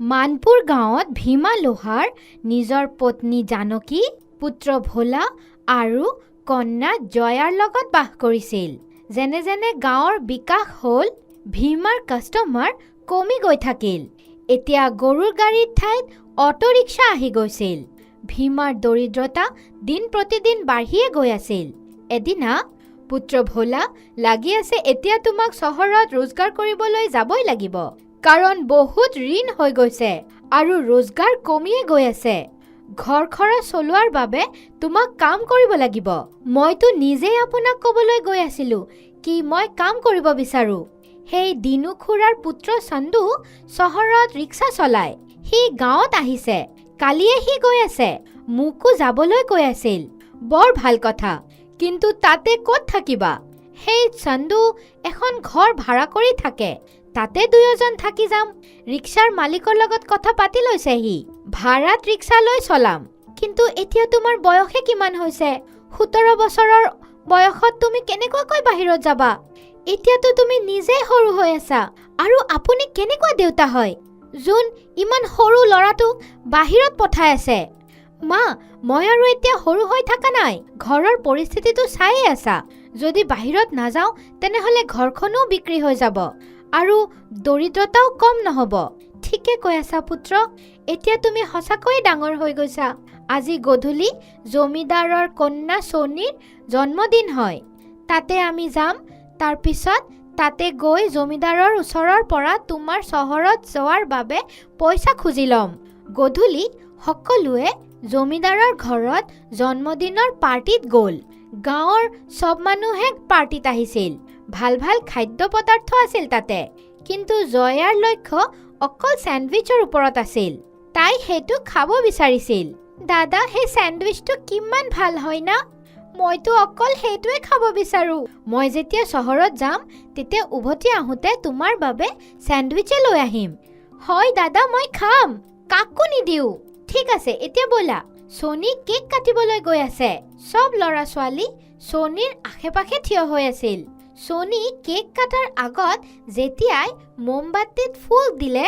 মানপুৰ গাঁৱত ভীমা লোহাৰ নিজৰ পত্নী জানকী, পুত্ৰ ভোলা আৰু কন্যা জয়াৰ লগত বাস কৰিছিল। যেনে যেনে গাঁৱৰ বিকাশ হ'ল, ভীমাৰ কাষ্টমাৰ কমি গৈ থাকিল। এতিয়া গৰুৰ গাড়ীৰ ঠাইত অটো ৰিক্সা আহি গৈছিল। ভীমাৰ দৰিদ্ৰতা দিন প্ৰতিদিন বাঢ়িয়ে গৈ আছিল। এদিনা পুত্ৰ ভোলা লাগি আছে, এতিয়া তোমাক চহৰত ৰোজগাৰ কৰিবলৈ যাবই লাগিব, কাৰণ বহুত ঋণ হৈ গৈছে আৰু ৰোজগাৰ কমিয়ে গৈ আছে। ঘৰ খৰচ চলোৱাৰ বাবে তোমাক কাম কৰিব লাগিব। মইতো নিজেই আপোনাক ক'বলৈ গৈ আছিলোঁ কি মই কাম কৰিব বিচাৰোঁ। সেই দিনু খুৰাৰ পুত্ৰ চন্দু চহৰত ৰিক্সা চলায়। সি গাঁৱত আহিছে, কালিয়ে সি গৈ আছে। মোকো যাবলৈ কৈ আছিল। বৰ ভাল কথা, কিন্তু তাতে ক'ত থাকিবা? সেই চন্দু এখন ঘৰ ভাড়া কৰি থাকে, তাতে দুয়োজন থাকি যাম। ৰিক্সাৰ মালিকৰ লগত কথা পাতি লৈছে সি, ভাড়াত ৰিক্সা লৈ চলাম। কিন্তু এতিয়া তোমাৰ বয়সে কিমান হৈছে? 17 বছৰৰ বয়সত তুমি কেনেকুৱাকৈ বাহিৰত যাবা? এতিয়াতো তুমি নিজেই সৰু হৈ আছা, আৰু আপুনি কেনেকুৱা দেউতা হয় যোন ইমান সৰু ল'ৰাটোক বাহিৰত পঠাই আছে? মা, মই আৰু এতিয়া সৰু হৈ থকা নাই। ঘৰৰ পৰিস্থিতিটো চায়ে আছা। যদি বাহিৰত নাযাওঁ তেনেহ'লে ঘৰখনো বিক্ৰী হৈ যাব আৰু দৰিদ্ৰতাও কম নহ'ব। ঠিকে কৈ আছা পুত্ৰ, এতিয়া তুমি সঁচাকৈয়ে ডাঙৰ হৈ গৈছা। আজি গধূলি জমিদাৰৰ কন্যা সোণীৰ জন্মদিন হয়, তাতে আমি যাম। তাৰপিছত তাতে গৈ জমিদাৰৰ ওচৰৰ পৰা তোমাৰ চহৰত যোৱাৰ বাবে পইচা খুজি ল'ম। গধূলি সকলোৱে জমিদাৰৰ ঘৰত জন্মদিনৰ পাৰ্টিত গ'ল। গাঁৱৰ চব মানুহে পাৰ্টিত আহিছিল। ভাল ভাল খাদ্য পদাৰ্থ আছিল তাতে, কিন্তু জয়াৰ লক্ষ্য অকল চেণ্ডউইচৰ ওপৰত আছিল। তাই সেইটো খাব বিচাৰিছিল। দাদা, সেই চেণ্ডউইচটো কিমান ভাল হয় না? মইতো অকল সেইটোৱে খাব বিচাৰোঁ। মই যেতিয়া চহৰত যাম তেতিয়া উভতি আহোঁতে তোমাৰ বাবে চেণ্ডউইচে লৈ আহিম। হয় দাদা, মই খাম, কাকো নিদিওঁ। ঠিক আছে, এতিয়া ব'লা। সোণী কেক কাটিবলৈ গৈ আছে। চব ল'ৰা ছোৱালী সোণীৰ আশে পাশে থিয় হৈ আছিল। সোণী কেক কাটাৰ আগত যেতিয়াই মমবাতিত ফুল দিলে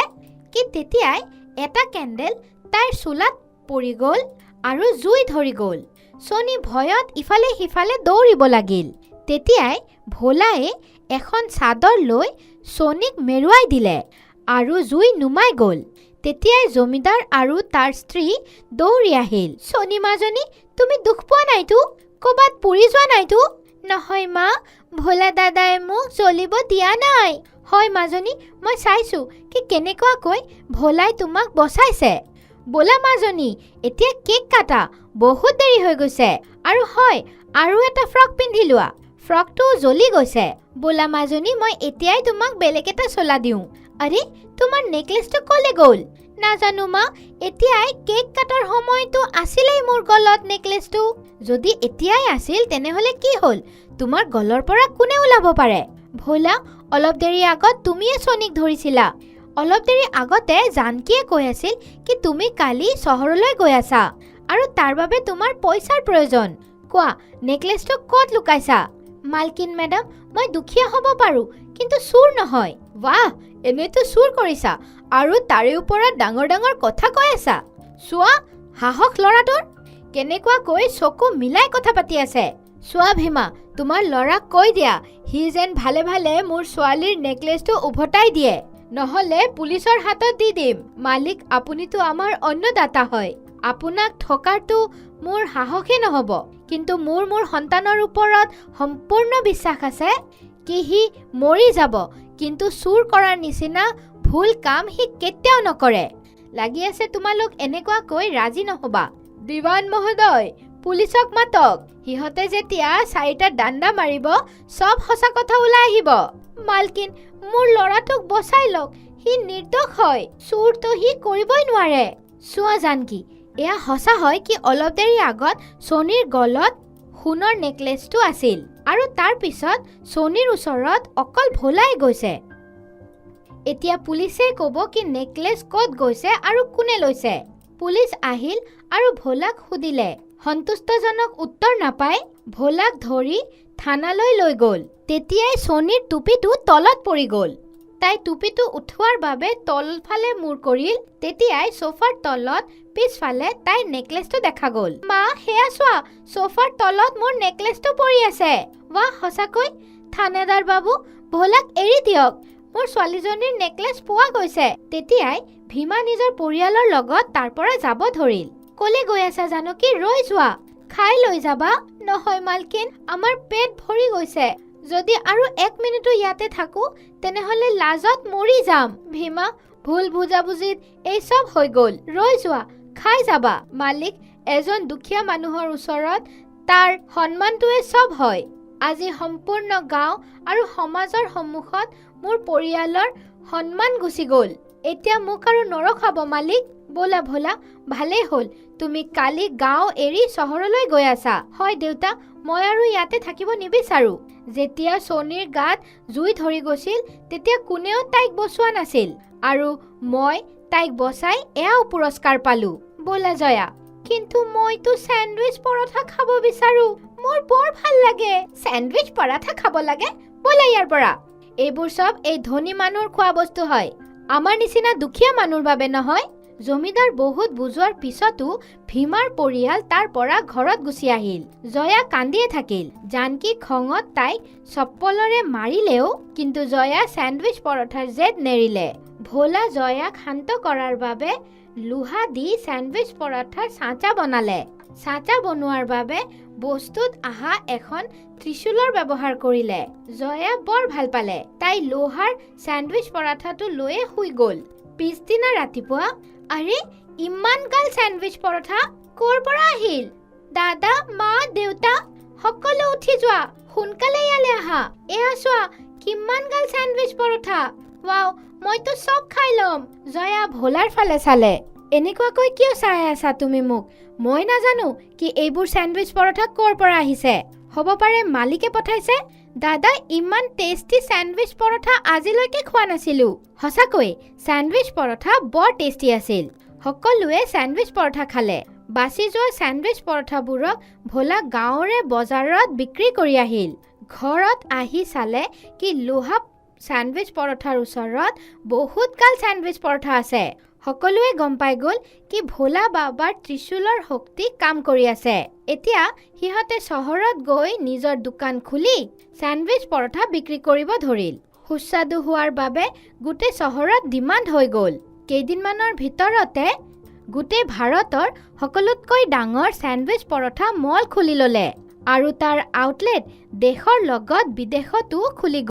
কি তেতিয়াই এটা কেণ্ডেল তাইৰ চুলাত পৰি গ'ল আৰু জুই ধৰি গ'ল। সোণী ভয়ত ইফালে সিফালে দৌৰিব লাগিল। তেতিয়াই ভোলায়ে এখন চাদৰ লৈ সোণীক মেৰুৱাই দিলে আৰু জুই নুমাই গ'ল। তেতিয়াই জমিদাৰ আৰু তাৰ স্ত্ৰী দৌৰি আহিল। সোণী মাজনী, তুমি দুখ পোৱা নাইতো? ক'বাত পুৰি যোৱা নাইতো? নহয় মা, ভোলা দাদাই মোক জ্বলিব দিয়া নাই। হয় মাজনী, মই চাইছোঁ কি কেনেকুৱাকৈ ভোলাই তোমাক বচাইছে। বোলা মাজনী, এতিয়া কেক কাটা, বহুত দেৰি হৈ গৈছে। আৰু হয়, আৰু এটা ফ্ৰক পিন্ধি লোৱা, ফ্ৰকটো জ্বলি গৈছে। বোলা মাজনী, মই এতিয়াই তোমাক বেলেগ এটা চোলা দিওঁ। আৰে, তোমাৰ নেকলেছটো ক'লে গ'ল? নাজানো মা, এতিয়াই কেক কাটাৰ সময়টো আছিলেই মোৰ গলত নেকলেছটো। যদি এতিয়াই আছিল তেনেহ'লে কি হ'ল? তোমাৰ গলৰ পৰা কোনে ওলাব পাৰে? ভোলা, অলপ দেৰি আগত তুমিয়ে সোণীক ধৰিছিলা। অলপ দেৰি আগতে জানকীয়ে কৈ আছিল কি তুমি কালি চহৰলৈ গৈ আছা আৰু তাৰ বাবে তোমাৰ পইচাৰ প্ৰয়োজন। কোৱা, নেকলেছটো ক'ত লুকাইছা? মালকিন মেডাম, মই দুখীয়া হ'ব পাৰোঁ, কিন্তু চুৰ নহয়। বাহ, এনেতো চুৰ কৰিছা আৰু তাৰে ওপৰত ডাঙৰ ডাঙৰ কথা কৈ আছা। চোৱা, সাহস ল'ৰাটোৰ কেনেকুৱাকৈ চকু মিলাই কথা পাতি আছে। চোৱা ভীমা, তোমাৰ ল'ৰাক কৈ দিয়া সি যেন ভালে ভালে মোৰ ছোৱালীৰ নেকলেছটো উভতাই দিয়ে, নহ'লে পুলিচৰ হাতত দি দিম। মালিক, আপুনিতো আমাৰ অন্নদাতা হয়, আপোনাক ঠকাৰটো মোৰ সাহসে নহ'ব। কিন্তু মোৰ সন্তানৰ ওপৰত সম্পূৰ্ণ বিশ্বাস আছে কি সি মৰি যাব, কিন্তু চুৰ কৰাৰ নিচিনা ভুল কাম সি কেতিয়াও নকৰে। লাগি আছে তোমালোক এনেকুৱাকৈ ৰাজি নহ'বা। দিৱান মহোদয়, পুলিচক মাতক। সিহঁতে যেতিয়া 4টা ডাণ্ডা মাৰিব চব সঁচা কথা ওলাই আহিব। মালকিন, মোৰ ল'ৰাটোক বচাই লওক, সি নিৰ্দোষ হয়, চুৰটো সি কৰিবই নোৱাৰে। চোৱা জানকী, এয়া সঁচা হয় কি অলপ দেৰি আগত সোণীৰ গলত সোণৰ নেকলেছটো আছিল আৰু তাৰ পিছত সোণীৰ ওচৰত অকল ভোলাই গৈছে। এতিয়া পুলিচে ক'ব কি নেকলেছ ক'ত গৈছে আৰু কোনে লৈছে। পুলিচ আহিল আৰু ভোলাক সুধিলে। সন্তুষ্টজনক উত্তৰ নাপাই ভোলাক ধৰি থানালৈ লৈ গ'ল। তেতিয়াই সোণীৰ টুপিটো তলত পৰি গ'ল। তাই টুপিটো উঠোৱাৰ বাবে তলফালে মূৰ কৰিল। তেতিয়াই সোফাৰ তলত পিছফালে তাইৰ নেকলেছটো দেখা গ'ল। মা, সেয়া চোৱা, সোফাৰ তলত মোৰ নেকলেছটো পৰি আছে। বাহ, সঁচাকৈ? থানেদাৰ বাবু, ভোলাক এৰি দিয়ক। মোৰ ছোৱালীজনীৰ নেকলেছ পোৱা গৈছে। তেতিয়াই ভীমা নিজৰ পৰিয়ালৰ লগত তাৰ পৰা যাব ধৰিল। কলে গৈ আছা জানকী? ৰৈ যোৱা, খাই লৈ যাবা। নহয় মালকিন, আমাৰ পেট ভৰি গৈছে। যদি আৰু 1 মিনিটো ইয়াতে থাকো তেনেহলে লাজত মৰি যাম। ভীমা, ভুল বুজাবুজিত এই সব হৈ গ'ল। ৰৈ যোৱা, খাই যাবা। মালিক, এজন দুখীয়া মানুহৰ ওচৰত তাৰ সন্মানটোৱে সব হয়। আজি সম্পূৰ্ণ গাঁও আৰু সমাজৰ সন্মুখত মোৰ পৰিয়ালৰ সন্মান গুচি গ'ল। এতিয়া মোক আৰু নৰখাব মালিক। ব'লা ভোলা, ভালেই হ'ল তুমি কালি গাঁও এৰি চহৰলৈ গৈ আছা। হয় দেউতা, মই আৰু ইয়াতে থাকিব নিবিচাৰো। যেতিয়া সোণীৰ গাত জুই ধৰি গৈছিল তেতিয়া কোনেও তাইক বচোৱা নাছিল, আৰু মই তাইক বচাই এয়াও পুৰস্কাৰ পালো। ব'লা জয়া। কিন্তু মইতো স্যান্ডউইচ পৰঠা খাব বিচাৰো। মোৰ বৰ ভাল লাগে স্যান্ডউইচ পৰঠা খাব লাগে। ব'লা ইয়াৰ পৰা। এইবোৰ সব এই ধনী মানুহৰ খোৱা বস্তু হয়, আমাৰ নিচিনা দুখীয়া মানুহৰ বাবে নহয়। জমিদাৰ বহুত বুজোৱাৰ পিছতো ভীমাৰ পৰিয়াল তাৰ পৰা ঘৰত গুচি আহিল। জয়া কান্দিয়ে থাকিল। জানকী খঙত তাইক চপ্পলেৰে মাৰিলেও কিন্তু জয়া স্যান্ডউইচ পৰঠাৰ জেদ নেৰিলে। ভোলা জয়াক শান্ত কৰাৰ বাবে লোহা দি স্যান্ডউইচ পৰঠাৰ চাঁচা বনালে। চাঁচা বনোৱাৰ বাবে বস্তুত আহা এখন ত্ৰিশূলৰ ব্যৱহাৰ কৰিলে। জয়া বৰ ভাল পালে। তাই লোহাৰ স্যান্ডউইচ পৰঠাটো লৈয়ে শুই গ'ল। পিছদিনা ৰাতিপুৱা, আৰে ইমান গাল স্যান্ডউইচ পৰঠা ক'ৰ পৰা আহিল? দাদা, মা, দেউতা সকলো উঠি যোৱা, সোনকালে ইয়ালৈ আহা। এয়া চোৱা, কিমান গাল স্যান্ডউইচ পৰঠা। ৱাও, মইতো সব খাই ল'ম। জয়া ভোলাৰ ফালে চালে। এনেকুৱাকৈ কিয় চাই আছা তুমি মোক? মই নাজানো কি এইবোৰ স্যান্ডউইচ পৰঠা ক'ৰ পৰা আহিছে। হ'ব পাৰে মালিকে পঠাইছে। দাদা, ইমান টেষ্টি স্যান্ডউইচ পৰঠা আজিলৈকে খোৱা নাছিলো। সঁচাকৈ স্যান্ডউইচ পৰঠা বৰ টেষ্টি আছিল। সকলোৱে স্যান্ডউইচ পৰঠা খালে। বাছি যোৱা স্যান্ডউইচ পৰঠাবোৰক ভোলা গাঁৱৰে বজাৰত বিক্ৰী কৰি আহিল। ঘৰত আহি চালে কি লোহা স্যান্ডউইচ পৰঠাৰ ওচৰত বহুত গাল স্যান্ডউইচ পৰঠা আছে। সকলোৱে গম পাই গ'ল কি ভোলা বাবাৰ ত্ৰিশূলৰ শক্তি কাম কৰি আছে। এতিয়া সিহঁতে চহৰত গৈ নিজৰ দোকান খুলি স্যান্ডউইচ পৰঠা বিক্ৰী কৰিব ধৰিল। সুস্বাদু হোৱাৰ বাবে গোটেই চহৰত ডিমাণ্ড হৈ গ'ল। কেইদিনমানৰ ভিতৰতে গোটেই ভাৰতৰ সকলোতকৈ ডাঙৰ স্যান্ডউইচ পৰঠা মল খুলি ল'লে, আৰু তাৰ আউটলেট দেশৰ লগত বিদেশতো খুলি